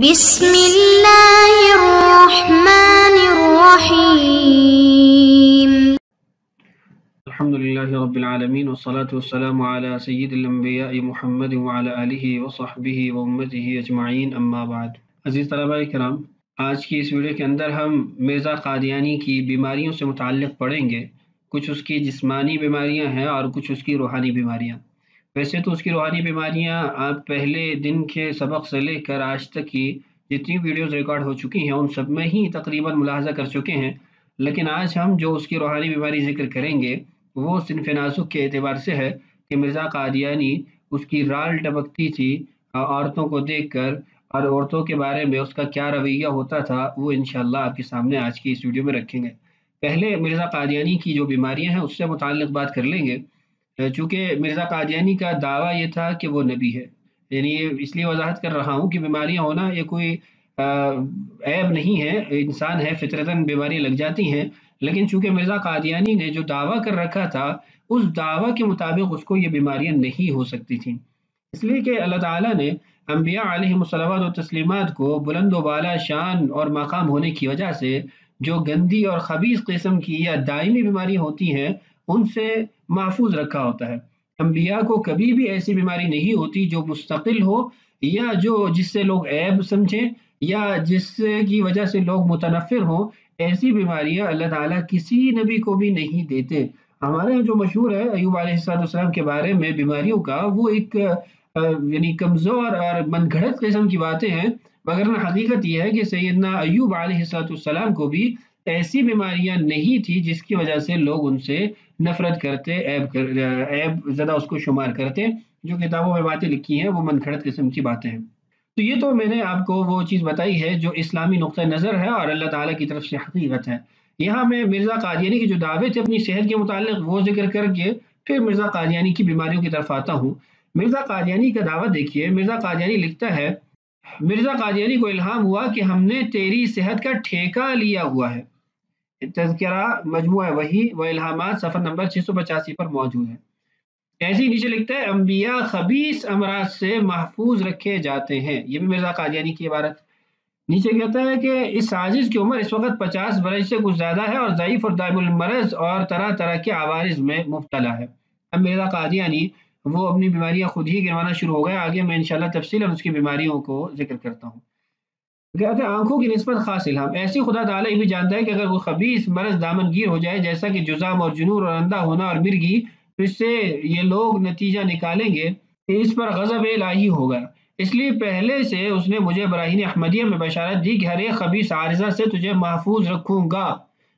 بسم اللہ الرحمن الرحیم الحمدللہ رب العالمین والصلاة والسلام علی سید الانبیاء محمد وعلی آلہ وصحبہ وامتہ اجمعین اما بعد۔ عزیز طلباء کرام، آج کی اس ویڈیو کے اندر ہم مرزا قادیانی کی بیماریوں سے متعلق پڑھیں گے۔ کچھ اس کی جسمانی بیماریاں ہیں اور کچھ اس کی روحانی بیماریاں۔ ویسے تو اس کی روحانی بیماریاں آپ پہلے دن کے سبق سے لے کر آج تک کی جتنی ویڈیوز ریکارڈ ہو چکی ہیں ان سب میں ہی تقریباً ملاحظہ کر چکے ہیں، لیکن آج ہم جو اس کی روحانی بیماری ذکر کریں گے وہ صنف ناسک کے اعتبار سے ہے کہ مرزا قادیانی اس کی رال ٹپکتی تھی عورتوں کو دیکھ کر، اور عورتوں کے بارے میں اس کا کیا رویہ ہوتا تھا وہ انشاءاللہ آپ کے سامنے آج کی اس ویڈیو میں رکھیں گے۔ پہلے مرزا قادیانی کی جو بیماریاں ہیں اس سے متعلق بات کر لیں گے۔ چونکہ مرزا قادیانی کا دعویٰ یہ تھا کہ وہ نبی ہے، یعنی اس لیے وضاحت کر رہا ہوں کہ بیماریاں ہونا یہ کوئی عیب نہیں ہے، انسان ہے فطرتاً بیماریاں لگ جاتی ہیں، لیکن چونکہ مرزا قادیانی نے جو دعویٰ کر رکھا تھا اس دعویٰ کے مطابق اس کو یہ بیماریاں نہیں ہو سکتی تھیں، اس لیے کہ اللہ تعالیٰ نے انبیاء علیہم الصلوات و تسلیمات کو بلند و بالا شان اور مقام ہونے کی وجہ سے جو گندی اور خبیث قسم کی یا دائمی بیماریاں ہوتی ہیں ان سے محفوظ رکھا ہوتا ہے۔ انبیاء کو کبھی بھی ایسی بیماری نہیں ہوتی جو مستقل ہو یا جس سے لوگ عیب سمجھیں یا جس کی وجہ سے لوگ متنفر ہوں۔ ایسی بیماریاں اللہ تعالیٰ کسی نبی کو بھی نہیں دیتے۔ ہمارے یہاں جو مشہور ہے ایوب علیہ السلام کے بارے میں بیماریوں کا، وہ ایک یعنی کمزور اور من گھڑت قسم کی باتیں ہیں، مگر حقیقت یہ ہے کہ سیدنا ایوب علیہ السلام کو بھی ایسی بیماریاں نہیں تھی جس کی وجہ سے لوگ ان سے نفرت کرتے، عیب زدہ اس کو شمار کرتے۔ جو کتابوں میں باتیں لکھی ہیں وہ من گھڑت قسم کی باتیں ہیں۔ تو یہ تو میں نے آپ کو وہ چیز بتائی ہے جو اسلامی نقطہ نظر ہے اور اللہ تعالیٰ کی طرف سے حقیقت ہے۔ یہاں میں مرزا قادیانی کے جو دعوے تھے اپنی صحت کے متعلق وہ ذکر کر کے پھر مرزا قادیانی کی بیماریوں کی طرف آتا ہوں۔ مرزا قادیانی کا دعویٰ دیکھیے، مرزا قادیانی لکھتا ہے، مرزا قادیانی کو الہام ہوا کہ ہم نے تیری صحت کا ٹھیکہ لیا ہوا ہے۔ تذکرہ مجموعہ وحی و الہامات صفحہ نمبر 685 پر موجود ہے۔ ایسے ہی نیچے لکھتا ہے، انبیاء خبیث امراض سے محفوظ رکھے جاتے ہیں، یہ بھی مرزا قادیانی کی عبارت۔ نیچے کہتا ہے کہ اس عاجز کی عمر اس وقت 50 برس سے کچھ زیادہ ہے اور ضعیف اور دائم المرض اور طرح طرح کے عوارض میں مبتلا ہے۔ اب مرزا قادیانی وہ اپنی بیماریاں خود ہی گنوانا شروع ہو گئے، آگے میں انشاءاللہ تفصیلاً اس کی بیماریوں کو ذکر کرتا ہوں۔ کہتے ہیں آنکھوں کی نسبت خاص الہام، ایسی خدا تعالیٰ یہ بھی جانتا ہے کہ اگر وہ خبیث مرض دامن گیر ہو جائے جیسا کہ جذام اور جنون اور اندھا ہونا اور مرگی، تو اس سے یہ لوگ نتیجہ نکالیں گے کہ اس پر غضب الہی ہوگا۔ اس لیے پہلے سے اس نے مجھے براہین احمدیہ میں بشارت دی کہ ہر ایک خبیث عارضہ سے تجھے محفوظ رکھوں گا۔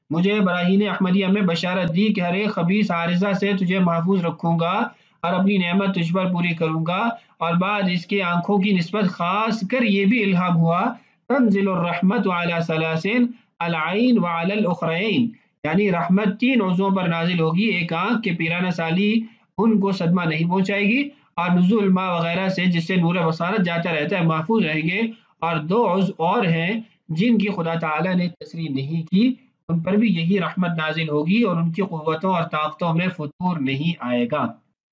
مجھے براہین احمدیہ میں بشارت دی کہ ہر ایک خبیث عارضہ سے تجھے محفوظ رکھوں گا اور اپنی نعمت تجھ پر پوری کروں گا۔ اور بعد اس کے آنکھوں کی نسبت خاص کر یہ بھی الہام ہوا، تنزل الرحمت علی ثلاثین العین وعلی الاخرین، یعنی رحمت 3 عضووں پر نازل ہوگی، ایک آنکھ کے پیرانہ سالی ان کو صدمہ نہیں پہنچائے گی، اور نزول ماء وغیرہ سے جس سے نور بصارت جاتا رہتا ہے محفوظ رہیں گے، اور 2 عضو اور ہیں جن کی خدا تعالیٰ نے تصریح نہیں کی، ان پر بھی یہی رحمت نازل ہوگی اور ان کی قوتوں اور طاقتوں میں فتور نہیں آئے گا۔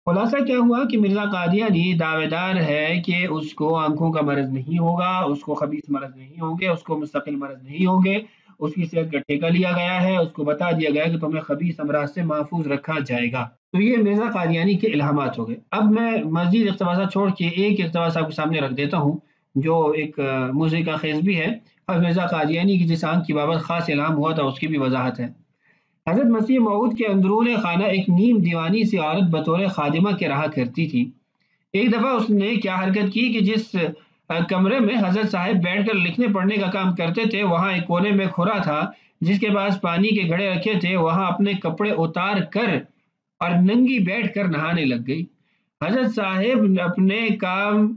خلاصہ کیا ہوا کہ مرزا قادیانی دعوے دار ہے کہ اس کو آنکھوں کا مرض نہیں ہوگا، اس کو خبیث مرض نہیں ہوں گے، اس کو مستقل مرض نہیں ہوں گے، اس کی صحت کا ٹھیکہ لیا گیا ہے، اس کو بتا دیا گیا ہے کہ تمہیں خبیث امراض سے محفوظ رکھا جائے گا۔ تو یہ مرزا قادیانی کے الہامات ہو گئے۔ اب میں مزید اقتباسات چھوڑ کے ایک اقتباس آپ کے سامنے رکھ دیتا ہوں جو ایک موسیقی خیز بھی ہے، اور مرزا قادیانی کی جس آنکھ کی بابت خاص الہام ہوا تھا اس کی بھی وضاحت ہے۔ حضرت مسیح موعود کے اندرون خانہ ایک نیم دیوانی سی عورت بطور خادمہ کے رہا کرتی تھی۔ ایک دفعہ اس نے کیا حرکت کی کہ جس کمرے میں حضرت صاحب بیٹھ کر لکھنے پڑھنے کا کام کرتے تھے وہاں ایک کونے میں کھرا تھا جس کے پاس پانی کے گھڑے رکھے تھے، وہاں اپنے کپڑے اتار کر اور ننگی بیٹھ کر نہانے لگ گئی۔ حضرت صاحب اپنے کام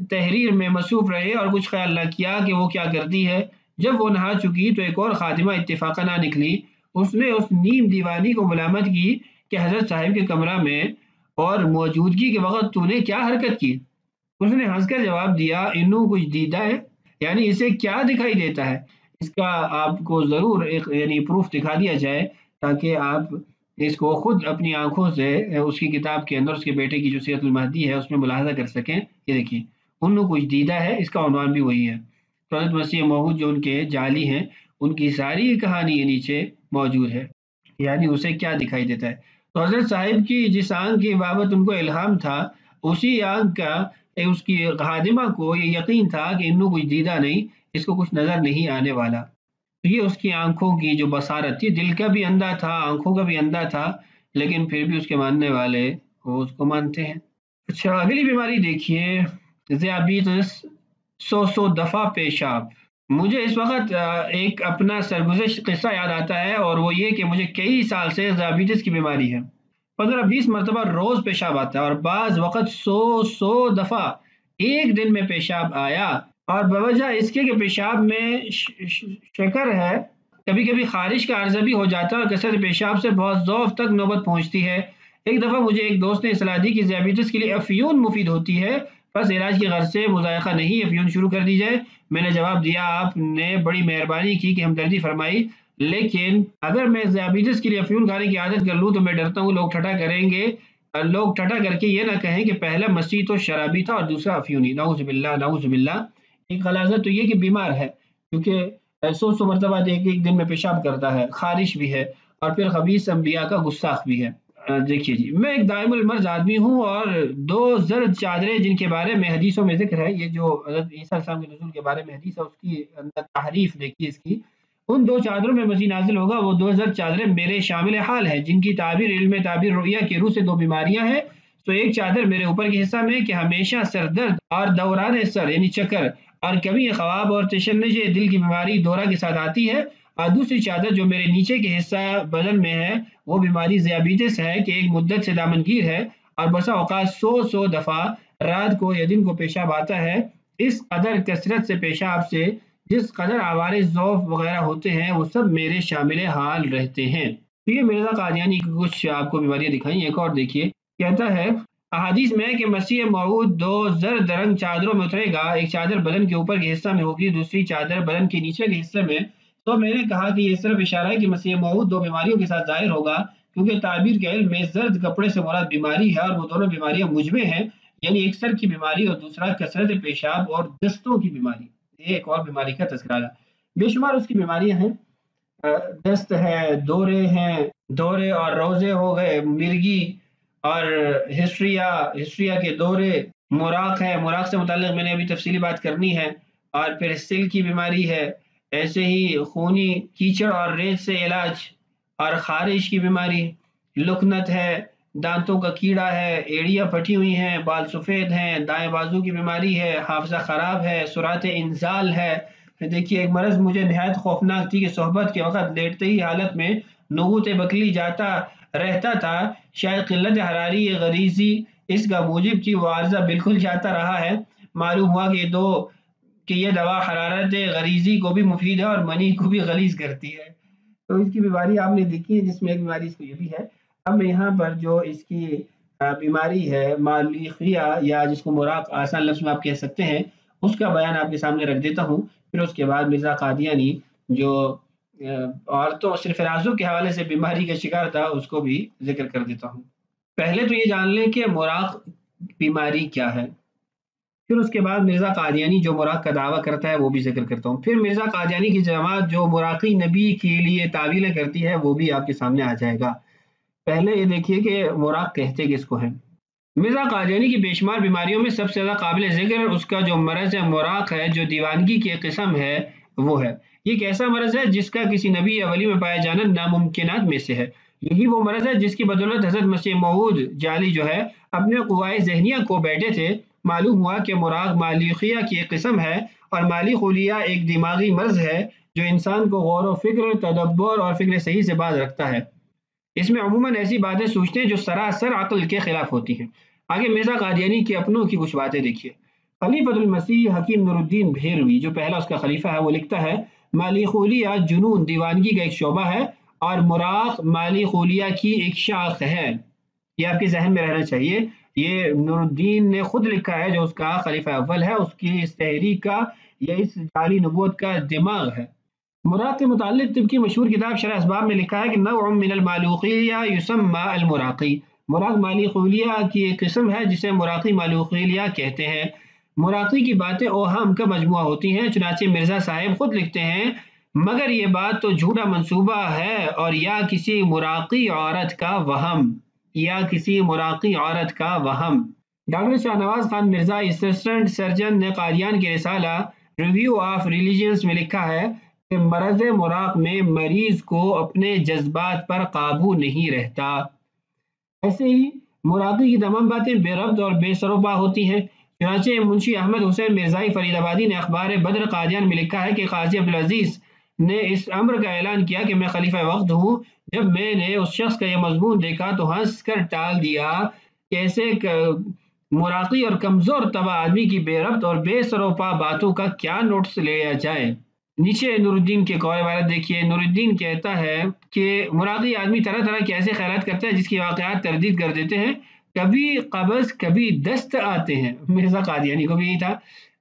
تحریر میں مصروف رہے اور کچھ خیال نہ کیا کہ وہ کیا کرتی ہے۔ جب وہ نہا چکی تو ایک اور خادمہ اتفاقاً آ نکلی۔ اس نے اس نیم دیوانی کو ملامت کی کہ حضرت صاحب کے کمرہ میں اور موجودگی کے وقت تو نے کیا حرکت کی؟ اس نے ہنس کر جواب دیا، انہوں کچھ دیدہ ہے، یعنی اسے کیا دکھائی دیتا ہے؟ اس کا آپ کو ضرور یعنی پروف دکھا دیا جائے تاکہ آپ اس کو خود اپنی آنکھوں سے اس کی کتاب کے اندر اس کے بیٹے کی جو سیرت المہدی ہے اس میں ملاحظہ کر سکیں۔ یہ دیکھیے، انہوں کچھ دیدہ ہے، اس کا عنوان بھی وہی ہے۔ تو حضرت مسیح موعود جو ان کے جعلی ہیں ان کی ساری کہانی نیچے موجود ہے، یعنی اسے کیا دکھائی دیتا ہے۔ تو حضرت صاحب کی جس آنکھ کی بابت ان کو الہام تھا، اسی آنکھ کا اس کی خادمہ کو یہ یقین تھا کہ انہوں کچھ دیدہ نہیں، اس کو کچھ نظر نہیں آنے والا۔ یہ اس کی آنکھوں کی جو بصارت تھی، دل کا بھی اندھا تھا، آنکھوں کا بھی اندھا تھا، لیکن پھر بھی اس کے ماننے والے وہ اس کو مانتے ہیں۔ اچھا، اگلی بیماری دیکھیے، ذیابیطس، 100 دفعہ پیشاب۔ مجھے اس وقت ایک اپنا سرگزشت قصہ یاد آتا ہے، اور وہ یہ کہ مجھے کئی سال سے ذیابیطس کی بیماری ہے۔ 15-20 مرتبہ روز پیشاب آتا ہے، اور بعض وقت 100 دفعہ ایک دن میں پیشاب آیا، اور بوجہ اس کے کہ پیشاب میں شکر ہے، کبھی کبھی خارش کا عرضہ بھی ہو جاتا ہے، اور کثرت پیشاب سے بہت ضعف تک نوبت پہنچتی ہے۔ ایک دفعہ مجھے ایک دوست نے اصلاح دی کہ ذیابیطس کے لیے افیون مفید ہوتی ہے، بس علاج کی غرض سے مذائقہ نہیں، افیون شروع کر دی جائے۔ میں نے جواب دیا، آپ نے بڑی مہربانی کی کہ ہمدردی فرمائی، لیکن اگر میں ذیابیطس کے لیے افیون کھانے کی عادت کر لوں تو میں ڈرتا ہوں لوگ ٹھٹھا کریں گے، لوگ ٹھٹھا کر کے یہ نہ کہیں کہ پہلا مسیح تو شرابی تھا اور دوسرا افیونی۔ نعوذ باللہ، نعوذ باللہ۔ ایک خلاصہ تو یہ کہ بیمار ہے، کیونکہ 100 مرتبہ ایک دن میں پیشاب کرتا ہے، خارش بھی ہے، اور پھر خبیث انبیاء کا گستاخ بھی ہے۔ دیکھیے جی، میں ایک دائم المرض آدمی ہوں، اور 2 زرد چادریں جن کے بارے میں حدیثوں میں ذکر ہے، یہ جو حضرت عیسیٰ علیہ السلام کے نزول کے بارے میں حدیث ہے، اس کی اندر تحریف دیکھیے اس کی، ان 2 چادروں میں مسیح نازل ہوگا، وہ 2 زرد چادریں میرے شامل حال ہیں، جن کی تعبیر علم تعبیر رؤیا کی روح سے 2 بیماریاں ہیں۔ تو ایک چادر میرے اوپر کے حصہ میں کہ ہمیشہ سر درد اور دوران سر یعنی چکر، اور کبھی خواب اور تشنج دل کی بیماری دورہ کے ساتھ آتی ہے، اور دوسری چادر جو میرے نیچے کے حصہ بدن میں ہے، وہ بیماری ذیابیطس ہے کہ ایک مدت سے دامنگیر ہے، اور بسا اوقات 100 دفعہ رات کو یا دن کو پیشاب آتا ہے۔ اس قدر کثرت سے پیشاب سے جس قدر عوارض ضعف وغیرہ ہوتے ہیں، وہ سب میرے شامل حال رہتے ہیں۔ تو یہ مرزا قادیانی کی کچھ آپ کو بیماریاں دکھائیں۔ ایک اور دیکھیے، کہتا ہے احادیث میں کہ مسیح موعود 2 زرد رنگ چادروں میں اترے گا، ایک چادر بدن کے اوپر کے حصہ میں ہوگی، دوسری چادر بدن کے نیچے کے حصے میں۔ تو میں نے کہا کہ یہ صرف اشارہ ہے کہ مسیح موعود 2 بیماریوں کے ساتھ ظاہر ہوگا، کیونکہ تعبیر کے علم میں زرد کپڑے سے مراد بیماری ہے، اور وہ دونوں بیماریاں مجمع ہیں، یعنی ایک سر کی بیماری اور دوسرا کثرت پیشاب اور دستوں کی بیماری۔ ایک اور بیماری کا تذکرہ ہے، بے شمار اس کی بیماریاں ہیں، دست ہے، دورے اور روزے ہو گئے، مرگی اور ہسٹریا کے دورے، مراق ہے، مراق سے متعلق میں نے ابھی تفصیلی بات کرنی ہے، اور پھر سل کی بیماری ہے، ایسے ہی خونی کیچڑ اور ریت سے علاج، اور خارش کی بیماری، لکنت ہے، دانتوں کا کیڑا ہے، ایڑیاں پھٹی ہوئی ہیں، بال سفید ہیں، دائیں بازو کی بیماری ہے، حافظہ خراب ہے، سرعت انزال ہے۔ پھر دیکھیے ایک مرض مجھے نہایت خوفناک تھی کہ صحبت کے وقت لیٹتے ہی حالت میں نغوت بکلی جاتا رہتا تھا، شاید قلت حراری غریزی اس کا موجب تھی، وہ عارضہ بالکل جاتا رہا ہے۔ معلوم ہوا کہ یہ دوا حرارت غریزی کو بھی مفید ہے اور منی کو بھی غلیظ کرتی ہے۔ تو اس کی بیماری آپ نے دیکھی ہے، جس میں ایک بیماری اس کو یہ بھی ہے۔ اب میں یہاں پر جو اس کی بیماری ہے مالیخیا، یا جس کو مراق آسان لفظ میں آپ کہہ سکتے ہیں، اس کا بیان آپ کے سامنے رکھ دیتا ہوں، پھر اس کے بعد مرزا قادیانی جو عورتوں صرف رازوں کے حوالے سے بیماری کا شکار تھا، اس کو بھی ذکر کر دیتا ہوں۔ پہلے تو یہ جان لیں کہ مراق بیماری کیا ہے، پھر اس کے بعد مرزا قادیانی جو مراق کا دعویٰ کرتا ہے وہ بھی ذکر کرتا ہوں، پھر مرزا قادیانی کی جماعت جو مراقی نبی کے لیے تعویلیں کرتی ہے وہ بھی آپ کے سامنے آ جائے گا۔ پہلے یہ دیکھیے کہ مراق کہتے کس کو ہیں۔ مرزا قادیانی کی بے شمار بیماریوں میں سب سے زیادہ قابل ذکر اس کا جو مرض ہے مراق ہے، جو دیوانگی کی قسم ہے وہ ہے۔ یہ ایک ایسا مرض ہے جس کا کسی نبی یا ولی میں پایا جانا ناممکنات میں سے ہے۔ یہی وہ مرض ہے جس کی بدولت حضرت مسیح موعود جعلی جو ہے اپنے قوائے ذہنیہ کو بیٹھے تھے۔ معلوم ہوا کہ مراق مالیخیا کی ایک قسم ہے، اور مالیخولیا ایک دماغی مرض ہے جو انسان کو غور و فکر، تدبر اور فکر صحیح سے باز رکھتا ہے۔ اس میں عموماً ایسی باتیں سوچتے ہیں جو سراسر عقل کے خلاف ہوتی ہیں۔ آگے مرزا قادیانی کے اپنوں کی کچھ باتیں دیکھیے۔ خلیفۃ المسیح حکیم نور الدین بھیروی جو پہلا اس کا خلیفہ ہے، وہ لکھتا ہے مالیخولیا جنون دیوانگی کا ایک شعبہ ہے، اور مراق مالیخولیا کی ایک شاخ ہے۔ یہ آپ کے ذہن میں رہنا چاہیے، یہ نور الدین نے خود لکھا ہے جو اس کا خلیفہ اول ہے، اس کی اس تحریک کا یا اس جعلی نبوت کا دماغ ہے۔ مراق کے متعلق طب کی مشہور کتاب شرح اسباب میں لکھا ہے کہ نوع من المالوخیہ یسمى المراقی، مراق مالیخولیا کی ایک قسم ہے جسے مراقی مالیخولیا کہتے ہیں۔ مراقی کی باتیں اوہام کا مجموعہ ہوتی ہیں۔ چنانچہ مرزا صاحب خود لکھتے ہیں مگر یہ بات تو جھوٹا منصوبہ ہے اور یا کسی مراقی عورت کا وہم، یا کسی مراقی عورت کا وہم۔ Doctor Shah Nawaz Khan Mirza assistant surgeon نے قادیان کی رسالہ ریویو آف ریلیجنز میں لکھا ہے کہ مرض مراق میں مریض کو اپنے جذبات پر قابو نہیں رہتا۔ ایسے ہی مراقی کی تمام باتیں بے ربط اور بے سروپا ہوتی ہیں۔ چنانچہ منشی احمد حسین مرزائی فرید آبادی نے اخبار بدر قادیان میں لکھا ہے کہ قاضی عبدالعزیز نے اس امر کا اعلان کیا کہ میں خلیفہ وقت ہوں۔ جب میں نے اس شخص کا یہ مضمون دیکھا تو ہنس کر ٹال دیا کہ ایسے مراقی اور کمزور طبع آدمی کی بے ربط اور بے سروپا باتوں کا کیا نوٹس لیا جائے۔ نیچے نور الدین کے قول عبارت دیکھیے۔ نور الدین کہتا ہے کہ مراقی آدمی طرح طرح کے ایسے خیالات کرتا ہے جس کی واقعات تردید کر دیتے ہیں، کبھی قبض کبھی دست آتے ہیں۔ مرزا قادیانی کو بھی یہی تھا۔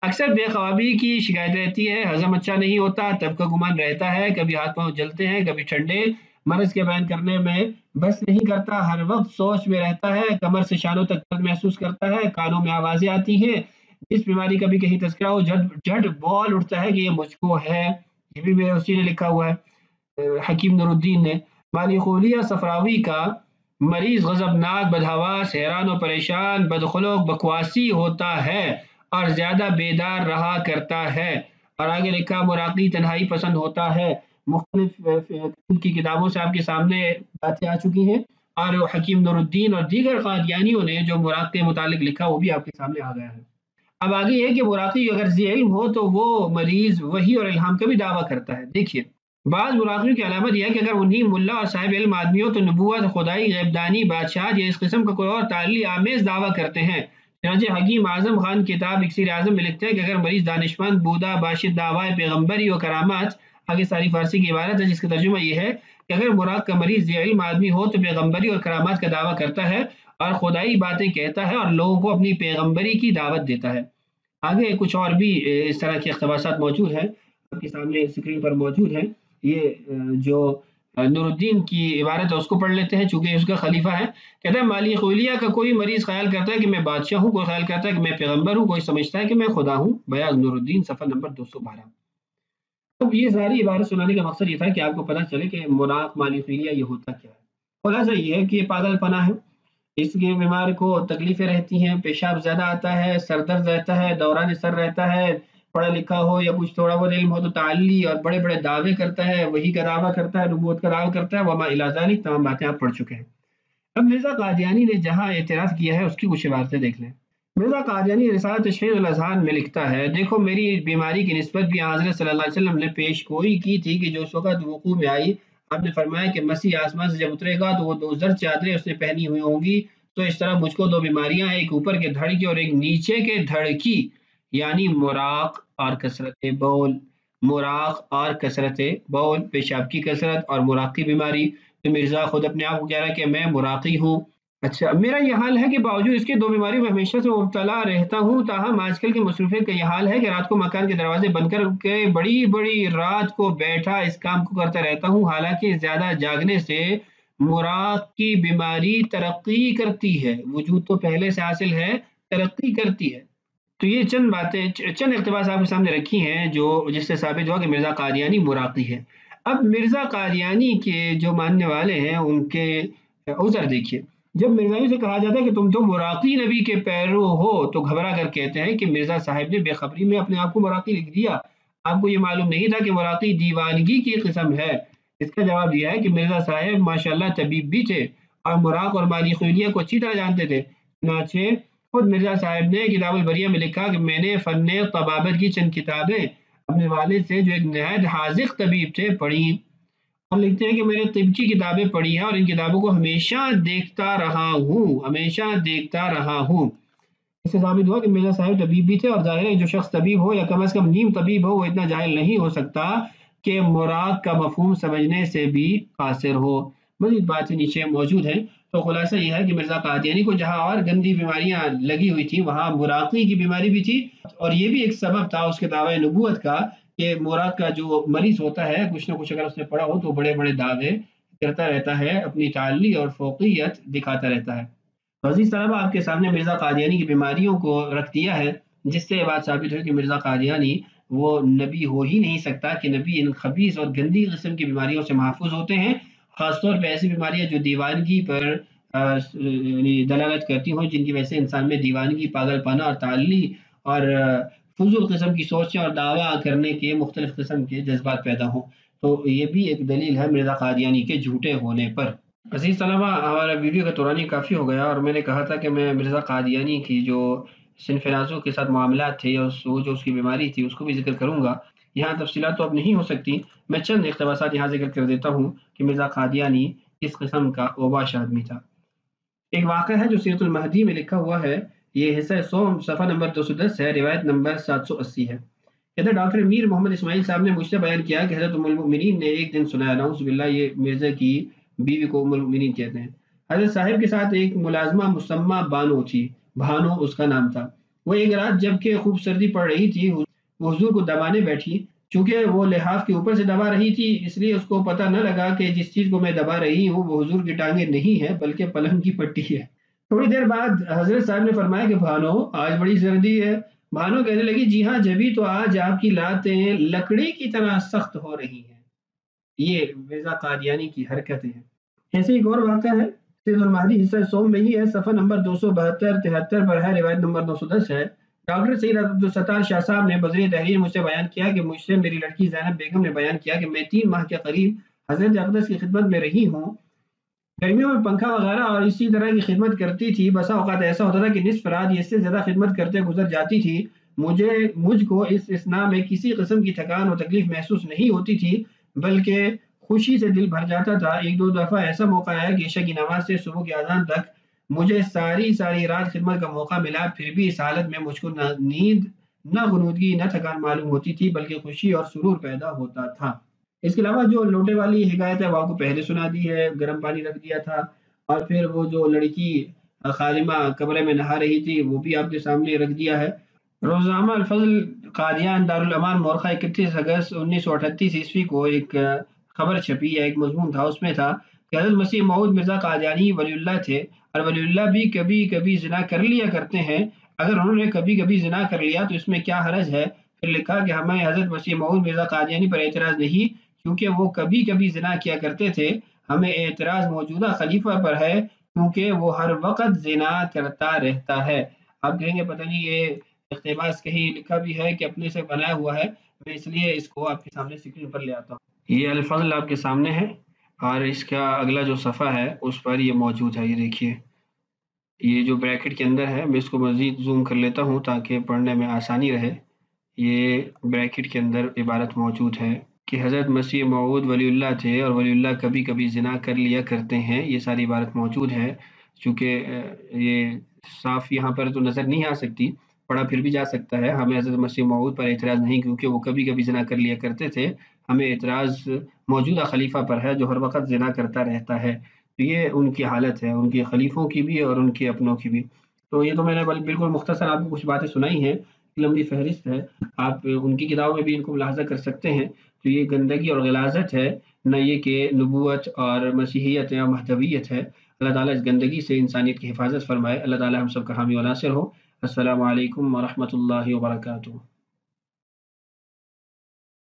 اکثر بے خوابی کی شکایت رہتی ہے، ہضم اچھا نہیں ہوتا، تب کا گمان رہتا ہے، کبھی ہاتھ پاؤں جلتے ہیں کبھی ٹھنڈے، مرض کے بیان کرنے میں بس نہیں کرتا، ہر وقت سوچ میں رہتا ہے، کمر سے شانوں تک درد محسوس کرتا ہے، کانوں میں آوازیں آتی ہیں، جس بیماری کا بھی کہیں تذکرہ ہو جھٹ بول اٹھتا ہے کہ یہ مجھ کو ہے۔ یہ بھی میرے اسی نے لکھا ہوا ہے حکیم نور الدین نے۔ مالی خولیہ صفراوی کا مریض غضبناک، بدحواس، حیران و پریشان، بدخلق، بکواسی ہوتا ہے اور زیادہ بیدار رہا کرتا ہے۔ اور آگے لکھا مراقی تنہائی پسند ہوتا ہے۔ مختلف کی کتابوں سے آپ کے سامنے باتیں آ چکی ہیں، اور حکیم نور الدین اور دیگر قادیانیوں نے جو مراق کے متعلق لکھا وہ بھی آپ کے سامنے آ گیا ہے۔ اب آگے یہ کہ مراقی اگر ذی علم ہو تو وہ مریض وحی اور الہام کا بھی دعویٰ کرتا ہے۔ دیکھیے بعض مراقیوں کی علامت یہ ہے کہ اگر انہی ملا اور صاحب علم آدمی ہو تو نبوت، خدائی، غیبدانی، بادشاہت یا اس قسم کا کوئی اور تعلی آمیز دعویٰ کرتے ہیں۔ چنانچہ حکیم اعظم خان کتاب اکسیر اعظم میں لکھتے ہیں کہ اگر مریض دانشمند، بودا، باشد دعوی پیغمبری و کرامات، آگے ساری فارسی کی عبارت ہے جس کا ترجمہ یہ ہے کہ اگر مراق کا مریض ذی علم آدمی ہو تو پیغمبری اور کرامات کا دعویٰ کرتا ہے اور خدائی باتیں کہتا ہے اور لوگوں کو اپنی پیغمبری کی دعوت دیتا ہے۔ آگے کچھ اور بھی اس طرح کے اقتباسات موجود ہیں، آپ کے سامنے اسکرین پر موجود ہیں۔ یہ جو نور الدین کی عبارت ہے اس کو پڑھ لیتے ہیں چونکہ اس کا خلیفہ ہے۔ کہتا ہے مالی خولیہ کا کوئی مریض خیال کرتا ہے کہ میں بادشاہ ہوں، کوئی خیال کرتا ہے کہ میں پیغمبر ہوں، کوئی سمجھتا ہے کہ میں خدا ہوں۔ بیاض نور الدین صفحہ نمبر 212۔ اب یہ ساری عبارت سنانے کا مقصد یہ تھا کہ آپ کو پتہ چلے کہ مراق مالی خولیہ یہ ہوتا کیا ہے۔ خلاصہ یہ ہے کہ یہ پاگل پنا ہے، اس کے بیمار کو تکلیفیں رہتی ہیں، پیشاب زیادہ آتا ہے، سر درد رہتا ہے، دوران سر رہتا ہے، پڑھا لکھا ہو یا کچھ تھوڑا بہت علم ہو تو تعلی اور بڑے بڑے دعوے کرتا ہے، وہی کا دعویٰ کرتا ہے، نبوت کا دعویٰ کرتا ہے، وما الی ذالک، تمام باتیں آپ پڑھ چکے ہیں۔ اب مرزا قادیانی نے جہاں اعتراض کیا ہے اس کی کچھ عبارتیں دیکھ لیں۔ مرزا قادیانی رسالہ تشہیر الاذہان میں لکھتا ہے دیکھو میری بیماری کی نسبت بھی حضرت صلی اللہ علیہ وسلم نے پیش گوئی کی تھی کہ جو اس وقت وقوع میں آئی، آپ نے فرمایا کہ مسیح آسمان سے جب اترے گا تو وہ 2 زرد چادریں اس نے پہنی ہوئی ہوں گی، تو اس طرح مجھ کو 2 بیماریاں ہیں، ایک اوپر کے دھڑ کی اور ایک نیچے کے دھڑ کی، یعنی مراق اور کثرت بول، مراق اور کثرت بول، پیشاب کی کثرت اور مراق کی بیماری۔ تو مرزا خود اپنے آپ کو کہہ رہا ہے کہ میں مراقی ہوں۔ اچھا میرا یہ حال ہے کہ باوجود اس کے 2 بیماریوں میں ہمیشہ سے مبتلا رہتا ہوں، تاہم آج کل کی مصروفیت کا یہ حال ہے کہ رات کو مکان کے دروازے بند کر کے بڑی بڑی رات کو بیٹھا اس کام کو کرتا رہتا ہوں، حالانکہ زیادہ جاگنے سے مراق کی بیماری ترقی کرتی ہے، وجود تو پہلے سے حاصل ہے، ترقی کرتی ہے۔ تو یہ چند باتیں، چند اقتباس آپ کے سامنے رکھی ہیں جو جس سے ثابت ہوا کہ مرزا قادیانی مراقی ہے۔ اب مرزا قادیانی کے جو ماننے والے ہیں ان کے عذر دیکھیے۔ جب مرزائی سے کہا جاتا ہے کہ تم تو مراقی نبی کے پیرو ہو تو گھبرا کر کہتے ہیں کہ مرزا صاحب نے بے خبری میں اپنے آپ کو مراقی لکھ دیا، آپ کو یہ معلوم نہیں تھا کہ مراقی دیوانگی کی قسم ہے۔ اس کا جواب یہ ہے کہ مرزا صاحب ماشاءاللہ طبیب بھی تھے اور مراق اور مالی خولیہ کو اچھی طرح جانتے تھے۔ چنانچہ خود مرزا صاحب نے کتاب البریہ میں لکھا کہ میں نے فن طبابت کی چند کتابیں اپنے والد سے جو ایک نہایت حاذق طبیب تھے پڑھی، اور لکھتے ہیں کہ میں نے طب کی کتابیں پڑھی ہیں اور ان کتابوں کو ہمیشہ دیکھتا رہا ہوں۔ اس سے ثابت ہوا کہ مرزا صاحب طبیب بھی تھے، اور ظاہر ہے جو شخص طبیب ہو یا کم از کم نیم طبیب ہو وہ اتنا جاہل نہیں ہو سکتا کہ مراق کا مفہوم سمجھنے سے بھی قاصر ہو۔ مزید باتیں نیچے موجود ہیں۔ تو خلاصہ یہ ہے کہ مرزا قادیانی کو جہاں اور گندی بیماریاں لگی ہوئی تھیں وہاں مراقی کی بیماری بھی تھی، اور یہ بھی ایک سبب تھا اس کے دعوی نبوت کا کہ مراق کا جو مریض ہوتا ہے کچھ نہ کچھ اگر اس نے پڑھا ہو تو بڑے بڑے دعوے کرتا رہتا ہے، اپنی تعلی اور فوقیت دکھاتا رہتا ہے۔ عزیز طلبہ آپ کے سامنے مرزا قادیانی کی بیماریوں کو رکھ دیا ہے۔ جس سے یہ بات ثابت ہوئی کہ مرزا قادیانی وہ نبی ہو ہی نہیں سکتا کہ نبی ان خبیث اور گندی قسم کی بیماریوں سے محفوظ ہوتے ہیں، خاص طور پہ ایسی بیماریاں جو دیوانگی پر یعنی دلالت کرتی ہوں، جن کی وجہ سے انسان میں دیوانگی، پاگل پانا اور تعلی اور فضول قسم کی سوچیں اور دعویٰ کرنے کے مختلف قسم کے جذبات پیدا ہوں۔ تو یہ بھی ایک دلیل ہے مرزا قادیانی کے جھوٹے ہونے پر۔ عزیز طلبہ، ہمارا ویڈیو کا دورانی کافی ہو گیا اور میں نے کہا تھا کہ میں مرزا قادیانی کی جو صنف نازوں کے ساتھ معاملات تھے اور وہ جو اس کی بیماری تھی اس کو بھی ذکر کروں گا۔ یہاں تفصیلات تو اب نہیں ہو سکتی، میں چند اقتباسات یہاں ذکر کر دیتا ہوں کہ مرزا قادیانی کس قسم کا اوباش آدمی تھا۔ ایک واقعہ ہے جو سیرت المہدی میں لکھا ہوا ہے، یہ حصہ سوم صفحہ نمبر 210 ہے، روایت نمبر 780 ہے۔ کہتے ہیں ڈاکٹر میر محمد اسماعیل صاحب نے مجھ سے بیان کیا کہ حضرت ام المؤمنین نے ایک دن سنایا، نعوذ باللہ، یہ مرزا کی بیوی کو ام المؤمنین کہتے ہیں، حضرت صاحب کے ساتھ ایک ملازمہ مسمہ بانو تھی، بھانو اس کا نام تھا۔ وہ ایک رات جب کہ خوب سردی پڑ رہی تھی، وہ حضور کو دبانے بیٹھی، چونکہ وہ لحاف کے اوپر سے دبا رہی تھی اس لیے اس کو پتہ نہ لگا کہ جس چیز کو میں دبا رہی ہوں وہ حضور کی ٹانگیں نہیں ہے بلکہ پلنگ کی پٹی ہے۔ تھوڑی دیر بعد حضرت صاحب نے فرمایا کہ بھانو آج بڑی سردی ہے۔ بھانو کہنے لگی جی ہاں، جبھی تو آج آپ کی لاتیں لکڑی کی طرح سخت ہو رہی ہیں۔ یہ مرزا قادیانی کی حرکتیں ہیں۔ ایسے ایک اور واقعہ ہے، سیرت المہدی حصہ سوم میں ہی ہے، صفحہ نمبر 272-73 پر ہے، روایت نمبر 910 ہے۔ ڈاکٹر سید عبدالستار شاہ صاحب نے بذریعہ تحریر مجھ سے بیان کیا کہ مجھ سے میری لڑکی زینب بیگم نے بیان کیا کہ میں 3 ماہ کے قریب حضرت اقدس کی خدمت میں رہی ہوں۔ گرمیوں میں پنکھا وغیرہ اور اسی طرح کی خدمت کرتی تھی، بسا اوقات ایسا ہوتا تھا کہ نصف رات اس سے زیادہ خدمت کرتے گزر جاتی تھی۔ مجھ کو اس اثناء میں کسی قسم کی تھکان اور تکلیف محسوس نہیں ہوتی تھی بلکہ خوشی سے دل بھر جاتا تھا۔ ایک دو دفعہ ایسا موقع آیا کہ عشاء کی نماز سے صبح کی اذان تک مجھے ساری رات خدمت کا موقع ملا، پھر بھی اس حالت میں مجھ کو نہ نیند، نہ غنودگی، نہ تھکان معلوم ہوتی تھی بلکہ خوشی اور سرور پیدا ہوتا تھا۔ اس کے علاوہ جو لوٹے والی حکایت ہے وہ آپ کو پہلے سنا دی ہے، گرم پانی رکھ دیا تھا، اور پھر وہ جو لڑکی خادمہ کمرے میں نہا رہی تھی وہ بھی آپ کے سامنے رکھ دیا ہے۔ روزنامہ الفضل قادیان دارالامان مورخہ 31 اگست 1938 عیسوی کو ایک خبر چھپی ہے، ایک مضمون تھا، اس میں تھا کہ حضرت مسیح موعود مرزا قادیانی ولی اللہ تھے اور ولی اللہ بھی کبھی کبھی زنا کر لیا کرتے ہیں، اگر انہوں نے کبھی کبھی زنا کر لیا تو اس میں کیا حرج ہے؟ پھر لکھا کہ ہمیں حضرت مسیح موعود مرزا قادیانی پر اعتراض نہیں کیونکہ وہ کبھی کبھی زنا کیا کرتے تھے، ہمیں اعتراض موجودہ خلیفہ پر ہے کیونکہ وہ ہر وقت زنا کرتا رہتا ہے۔ آپ کہیں گے پتہ نہیں یہ اقتباس کہیں لکھا بھی ہے کہ اپنے سے بنایا ہوا ہے، میں اس لیے اس کو آپ کے سامنے اسکرین پر لے آتا ہوں۔ یہ الفضل آپ کے سامنے ہے اور اس کا اگلا جو صفحہ ہے اس پر یہ موجود ہے، یہ دیکھیے، یہ جو بریکٹ کے اندر ہے، میں اس کو مزید زوم کر لیتا ہوں تاکہ پڑھنے میں آسانی رہے۔ یہ بریکٹ کے اندر عبارت موجود ہے کہ حضرت مسیح موعود ولی اللہ تھے اور ولی اللہ کبھی کبھی زنا کر لیا کرتے ہیں، یہ ساری عبارت موجود ہے۔ چونکہ یہ صاف یہاں پر تو نظر نہیں آ سکتی، پڑھا پھر بھی جا سکتا ہے، ہمیں حضرت مسیح موعود پر اعتراض نہیں کیونکہ وہ کبھی کبھی زنا کر لیا کرتے تھے، ہمیں اعتراض موجودہ خلیفہ پر ہے جو ہر وقت زنا کرتا رہتا ہے۔ تو یہ ان کی حالت ہے، ان کے خلیفوں کی بھی اور ان کے اپنوں کی بھی۔ تو یہ تو میں نے بالکل مختصر آپ کو کچھ باتیں سنائی ہیں، لمبی فہرست ہے، آپ ان کی کتابوں میں بھی ان کو ملاحظہ کر سکتے ہیں۔ تو یہ گندگی اور غلاظت ہے، نہ یہ کہ نبوت اور مسیحیت یا مہدویت ہے۔ اللہ تعالیٰ اس گندگی سے انسانیت کی حفاظت فرمائے۔ اللہ تعالیٰ ہم سب کا حامی و ناصر ہو۔ السلام علیکم ورحمۃ اللہ وبرکاتہ۔